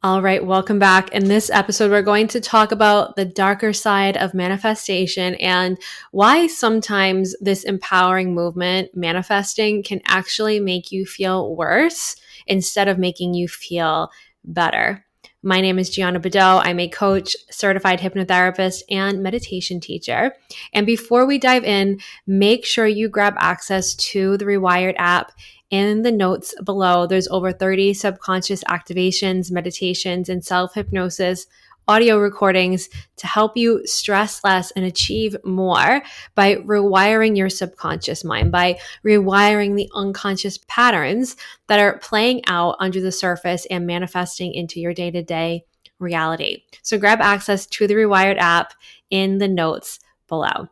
All right, welcome back. In this episode, we're going to talk about the darker side of manifestation and why sometimes this empowering movement, manifesting, can actually make you feel worse instead of making you feel better. My name is Gianna Bedell. I'm a coach, certified hypnotherapist, and meditation teacher. And before we dive in, make sure you grab access to the Rewired app. In the notes below, there's over 30 subconscious activations, meditations, and self-hypnosis audio recordings to help you stress less and achieve more by rewiring your subconscious mind, by rewiring the unconscious patterns that are playing out under the surface and manifesting into your day-to-day reality. So grab access to the Rewired app in the notes below.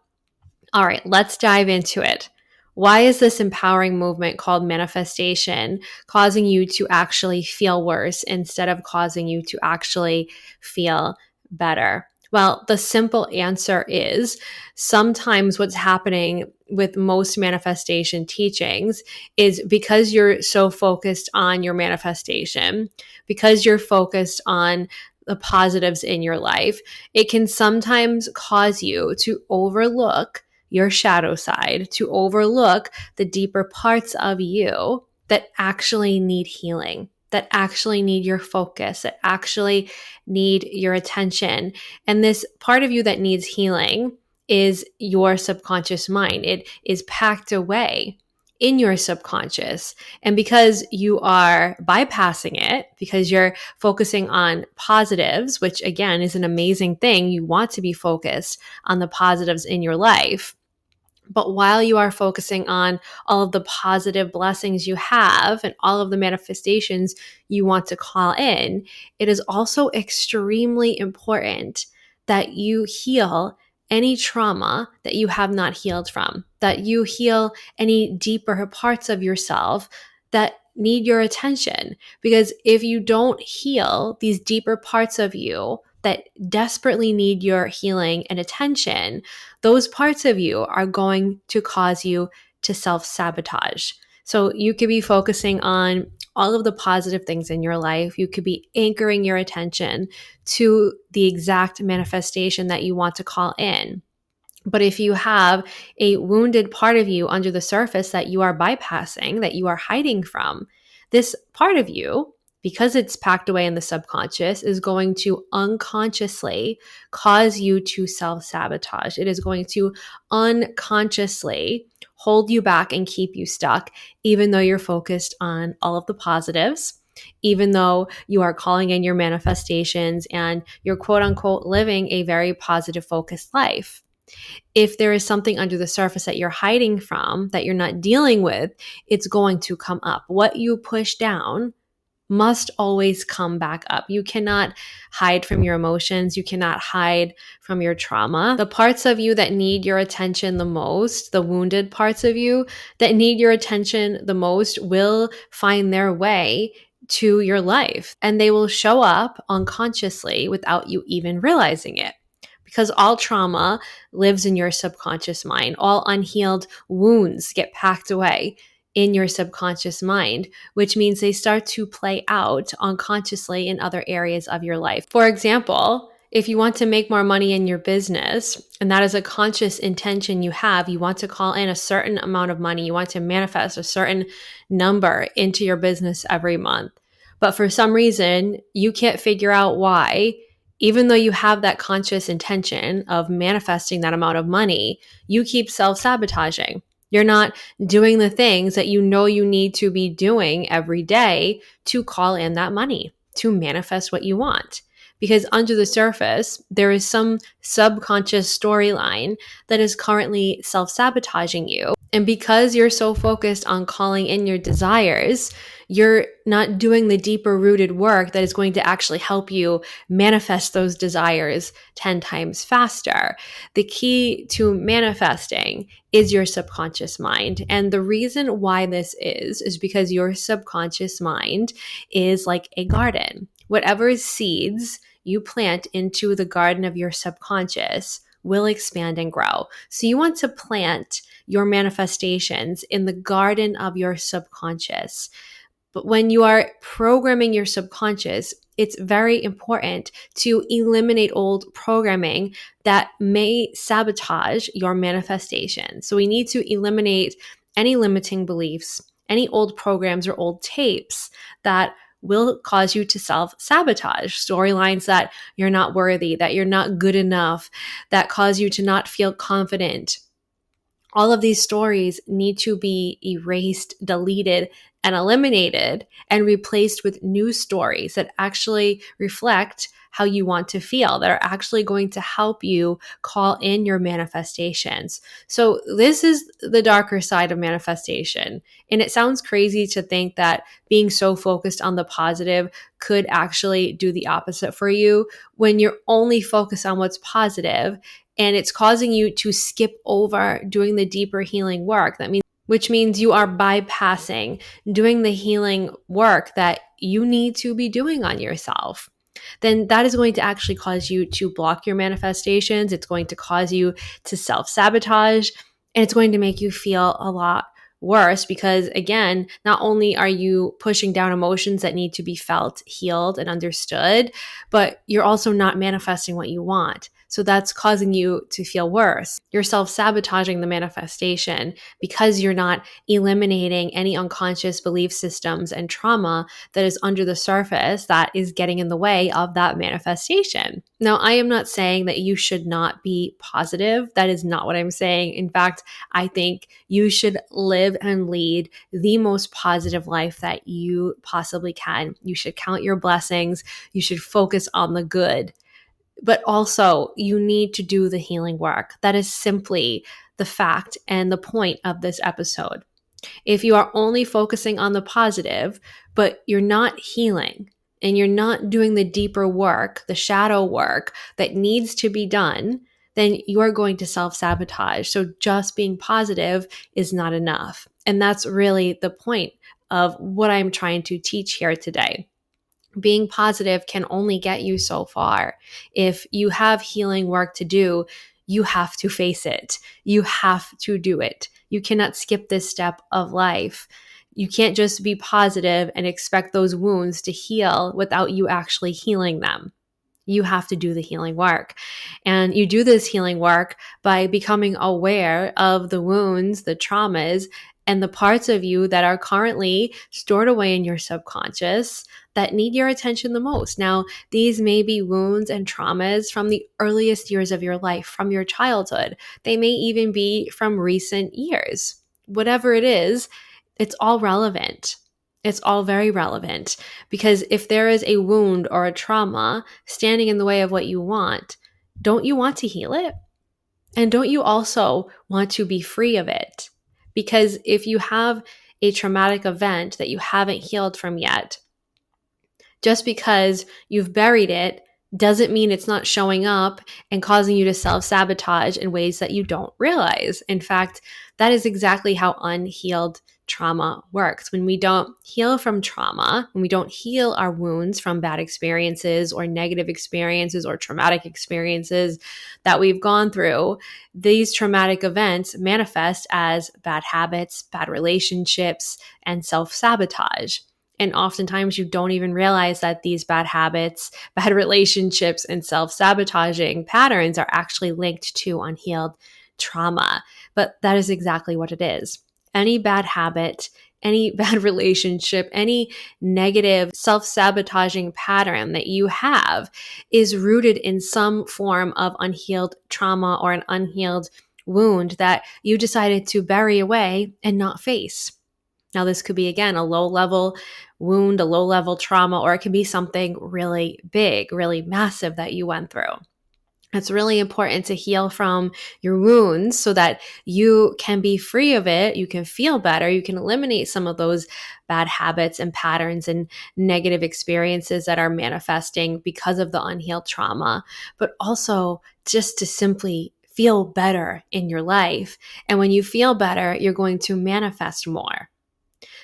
All right, let's dive into it. Why is this empowering movement called manifestation causing you to actually feel worse instead of causing you to actually feel better? Well, the simple answer is sometimes what's happening with most manifestation teachings is because you're so focused on your manifestation, because you're focused on the positives in your life, it can sometimes cause you to overlook your shadow side, to overlook the deeper parts of you that actually need healing, that actually need your focus, that actually need your attention. And this part of you that needs healing is your subconscious mind. It is packed away in your subconscious. And because you are bypassing it, because you're focusing on positives, which again is an amazing thing, you want to be focused on the positives in your life. But while you are focusing on all of the positive blessings you have and all of the manifestations you want to call in, it is also extremely important that you heal any trauma that you have not healed from, that you heal any deeper parts of yourself that need your attention. Because if you don't heal these deeper parts of you that desperately need your healing and attention, those parts of you are going to cause you to self-sabotage. So you could be focusing on all of the positive things in your life. You could be anchoring your attention to the exact manifestation that you want to call in. But if you have a wounded part of you under the surface that you are bypassing, that you are hiding from, this part of you, because it's packed away in the subconscious, is going to unconsciously cause you to self-sabotage. It is going to unconsciously hold you back and keep you stuck, even though you're focused on all of the positives, even though you are calling in your manifestations and you're quote unquote living a very positive focused life. If there is something under the surface that you're hiding from, that you're not dealing with, it's going to come up. What you push down must always come back up. You cannot hide from your emotions. You cannot hide from your trauma. The parts of you that need your attention the most, the wounded parts of you that need your attention the most, will find their way to your life, and they will show up unconsciously without you even realizing it. Because all trauma lives in your subconscious mind. All unhealed wounds get packed away in your subconscious mind, which means they start to play out unconsciously in other areas of your life. For example, if you want to make more money in your business, and that is a conscious intention you have, you want to call in a certain amount of money, you want to manifest a certain number into your business every month. But for some reason, you can't figure out why. Even though you have that conscious intention of manifesting that amount of money, you keep self-sabotaging. You're not doing the things that you know you need to be doing every day to call in that money, to manifest what you want. Because under the surface, there is some subconscious storyline that is currently self-sabotaging you. And because you're so focused on calling in your desires, you're not doing the deeper rooted work that is going to actually help you manifest those desires 10 times faster. The key to manifesting is your subconscious mind. And the reason why this is because your subconscious mind is like a garden. Whatever seeds you plant into the garden of your subconscious will expand and grow. So you want to plant your manifestations in the garden of your subconscious. But when you are programming your subconscious, it's very important to eliminate old programming that may sabotage your manifestation. So we need to eliminate any limiting beliefs, any old programs or old tapes that will cause you to self-sabotage, storylines that you're not worthy, that you're not good enough, that cause you to not feel confident. All of these stories need to be erased, deleted, and eliminated and replaced with new stories that actually reflect how you want to feel, that are actually going to help you call in your manifestations. So, this is the darker side of manifestation. And it sounds crazy to think that being so focused on the positive could actually do the opposite for you when you're only focused on what's positive, and it's causing you to skip over doing the deeper healing work. Which means you are bypassing doing the healing work that you need to be doing on yourself. Then that is going to actually cause you to block your manifestations. It's going to cause you to self-sabotage, and it's going to make you feel a lot worse because, again, not only are you pushing down emotions that need to be felt, healed, and understood, but you're also not manifesting what you want. So that's causing you to feel worse. You're self-sabotaging the manifestation because you're not eliminating any unconscious belief systems and trauma that is under the surface that is getting in the way of that manifestation. Now, I am not saying that you should not be positive. That is not what I'm saying. In fact, I think you should live and lead the most positive life that you possibly can. You should count your blessings. You should focus on the good. But also, you need to do the healing work. That is simply the fact and the point of this episode. If you are only focusing on the positive, but you're not healing and you're not doing the deeper work, the shadow work that needs to be done, then you are going to self-sabotage. So just being positive is not enough. And that's really the point of what I'm trying to teach here today. Being positive can only get you so far. If you have healing work to do, you have to face it. You have to do it. You cannot skip this step of life. You can't just be positive and expect those wounds to heal without you actually healing them. You have to do the healing work. And you do this healing work by becoming aware of the wounds, the traumas, and the parts of you that are currently stored away in your subconscious that need your attention the most. Now, these may be wounds and traumas from the earliest years of your life, from your childhood. They may even be from recent years. Whatever it is, it's all relevant. It's all very relevant because if there is a wound or a trauma standing in the way of what you want, don't you want to heal it? And don't you also want to be free of it? Because if you have a traumatic event that you haven't healed from yet, just because you've buried it doesn't mean it's not showing up and causing you to self-sabotage in ways that you don't realize. In fact, that is exactly how unhealed trauma works. When we don't heal from trauma, when we don't heal our wounds from bad experiences or negative experiences or traumatic experiences that we've gone through, these traumatic events manifest as bad habits, bad relationships, and self-sabotage. And oftentimes you don't even realize that these bad habits, bad relationships, and self-sabotaging patterns are actually linked to unhealed trauma. But that is exactly what it is. Any bad habit, any bad relationship, any negative self-sabotaging pattern that you have is rooted in some form of unhealed trauma or an unhealed wound that you decided to bury away and not face. Now, this could be, again, a low-level wound, a low-level trauma, or it can be something really big, really massive that you went through. It's really important to heal from your wounds so that you can be free of it, you can feel better, you can eliminate some of those bad habits and patterns and negative experiences that are manifesting because of the unhealed trauma, but also just to simply feel better in your life. And when you feel better, you're going to manifest more.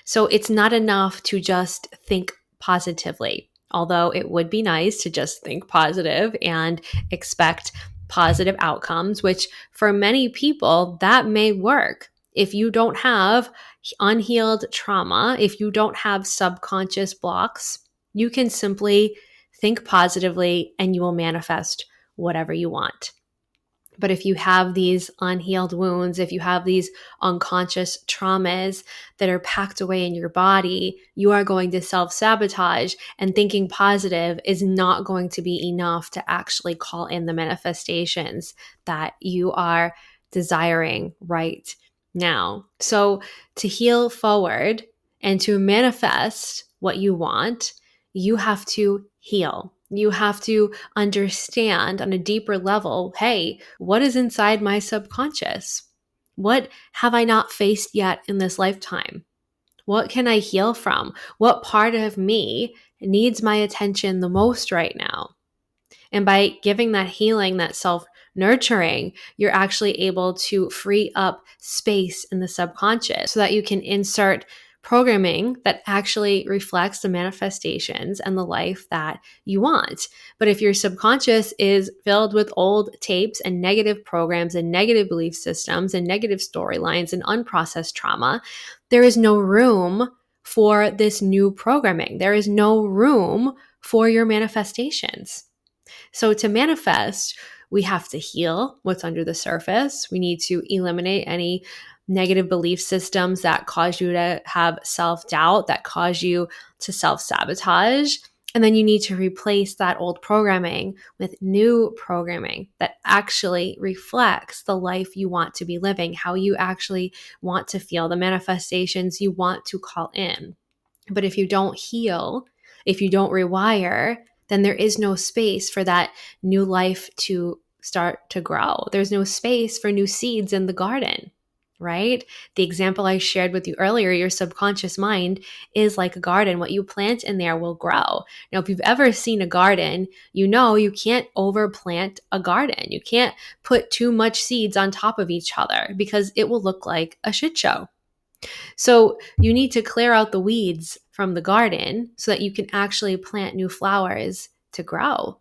So it's not enough to just think positively, although it would be nice to just think positive and expect positive outcomes, which for many people, that may work. If you don't have unhealed trauma, if you don't have subconscious blocks, you can simply think positively and you will manifest whatever you want. But if you have these unhealed wounds, if you have these unconscious traumas that are packed away in your body, you are going to self-sabotage, and thinking positive is not going to be enough to actually call in the manifestations that you are desiring right now. So to heal forward and to manifest what you want, you have to heal. You have to understand on a deeper level, hey, what is inside my subconscious? What have I not faced yet in this lifetime? What can I heal from? What part of me needs my attention the most right now? And by giving that healing, that self nurturing, you're actually able to free up space in the subconscious so that you can insert programming that actually reflects the manifestations and the life that you want. But if your subconscious is filled with old tapes and negative programs and negative belief systems and negative storylines and unprocessed trauma, there is no room for this new programming. There is no room for your manifestations. So to manifest, we have to heal what's under the surface. We need to eliminate any negative belief systems that cause you to have self-doubt, that cause you to self-sabotage. And then you need to replace that old programming with new programming that actually reflects the life you want to be living, how you actually want to feel, the manifestations you want to call in. But if you don't heal, if you don't rewire, then there is no space for that new life to start to grow. There's no space for new seeds in the garden, right? The example I shared with you earlier, your subconscious mind is like a garden. What you plant in there will grow. Now, if you've ever seen a garden, you know you can't overplant a garden. You can't put too much seeds on top of each other because it will look like a shit show. So you need to clear out the weeds from the garden so that you can actually plant new flowers to grow.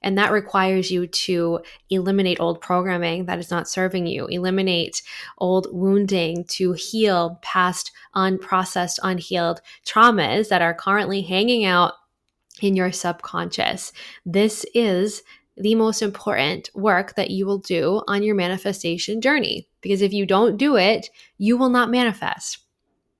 And that requires you to eliminate old programming that is not serving you, eliminate old wounding to heal past unprocessed, unhealed traumas that are currently hanging out in your subconscious. This is the most important work that you will do on your manifestation journey, because if you don't do it, you will not manifest.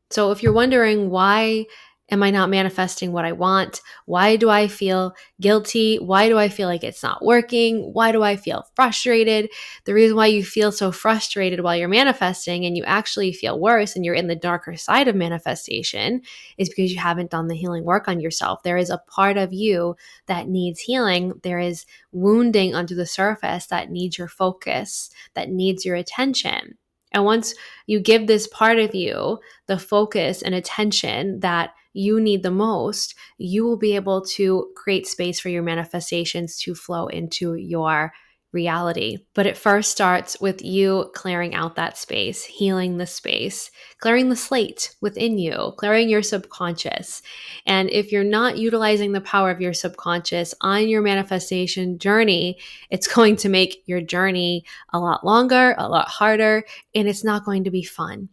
So if you're wondering, why am I not manifesting what I want? Why do I feel guilty? Why do I feel like it's not working? Why do I feel frustrated? The reason why you feel so frustrated while you're manifesting and you actually feel worse and you're in the darker side of manifestation is because you haven't done the healing work on yourself. There is a part of you that needs healing. There is wounding under the surface that needs your focus, that needs your attention. And once you give this part of you the focus and attention that you need the most, you will be able to create space for your manifestations to flow into your reality. But it first starts with you clearing out that space, healing the space, clearing the slate within you, clearing your subconscious. And if you're not utilizing the power of your subconscious on your manifestation journey, it's going to make your journey a lot longer, a lot harder, and it's not going to be fun.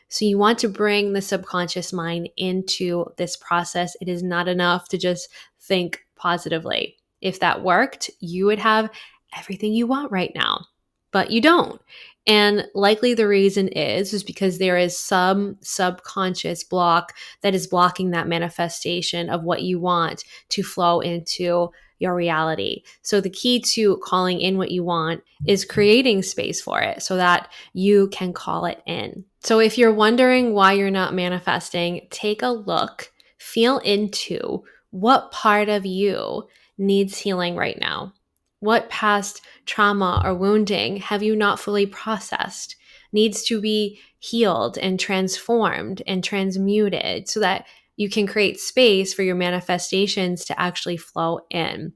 So you want to bring the subconscious mind into this process. It is not enough to just think positively. If that worked, you would have everything you want right now, but you don't. And likely the reason is because there is some subconscious block that is blocking that manifestation of what you want to flow into your reality. So the key to calling in what you want is creating space for it so that you can call it in. So if you're wondering why you're not manifesting, take a look, feel into what part of you needs healing right now. What past trauma or wounding have you not fully processed, needs to be healed and transformed and transmuted so that you can create space for your manifestations to actually flow in.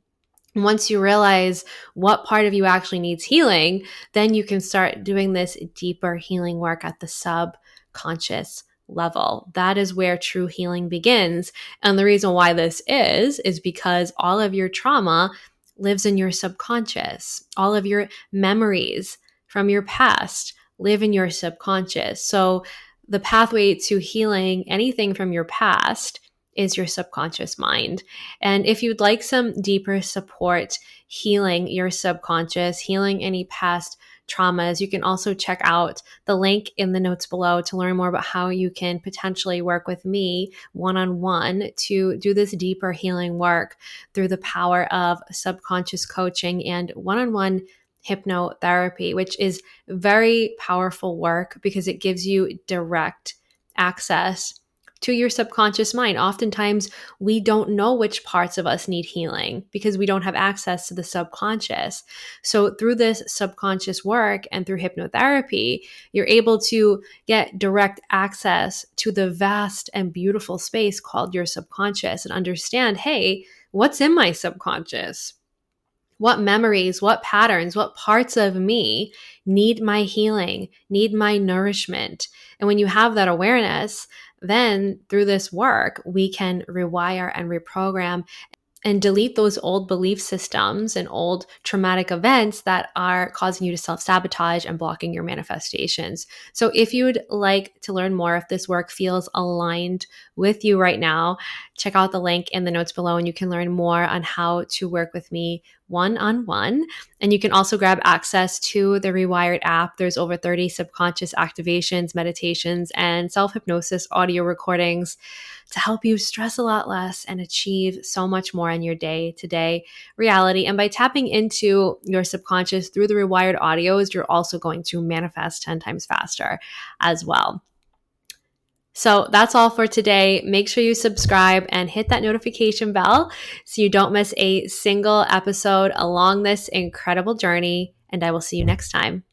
Once you realize what part of you actually needs healing, then you can start doing this deeper healing work at the subconscious level. That is where true healing begins. And the reason why this is because all of your trauma lives in your subconscious. All of your memories from your past live in your subconscious. So the pathway to healing anything from your past is your subconscious mind. And if you'd like some deeper support healing your subconscious, healing any past traumas, you can also check out the link in the notes below to learn more about how you can potentially work with me one-on-one to do this deeper healing work through the power of subconscious coaching and one-on-one hypnotherapy, which is very powerful work because it gives you direct access to your subconscious mind. Oftentimes, we don't know which parts of us need healing because we don't have access to the subconscious. So, through this subconscious work and through hypnotherapy, you're able to get direct access to the vast and beautiful space called your subconscious and understand, hey, what's in my subconscious? What memories, what patterns, what parts of me need my healing, need my nourishment? And when you have that awareness, then through this work, we can rewire and reprogram and delete those old belief systems and old traumatic events that are causing you to self-sabotage and blocking your manifestations. So if you would like to learn more, if this work feels aligned with you right now, check out the link in the notes below and you can learn more on how to work with me one-on-one. And you can also grab access to the Rewired app. There's over 30 subconscious activations, meditations, and self-hypnosis audio recordings to help you stress a lot less and achieve so much more in your day-to-day reality. And by tapping into your subconscious through the Rewired audios, you're also going to manifest 10 times faster as well. So that's all for today. Make sure you subscribe and hit that notification bell so you don't miss a single episode along this incredible journey. And I will see you next time.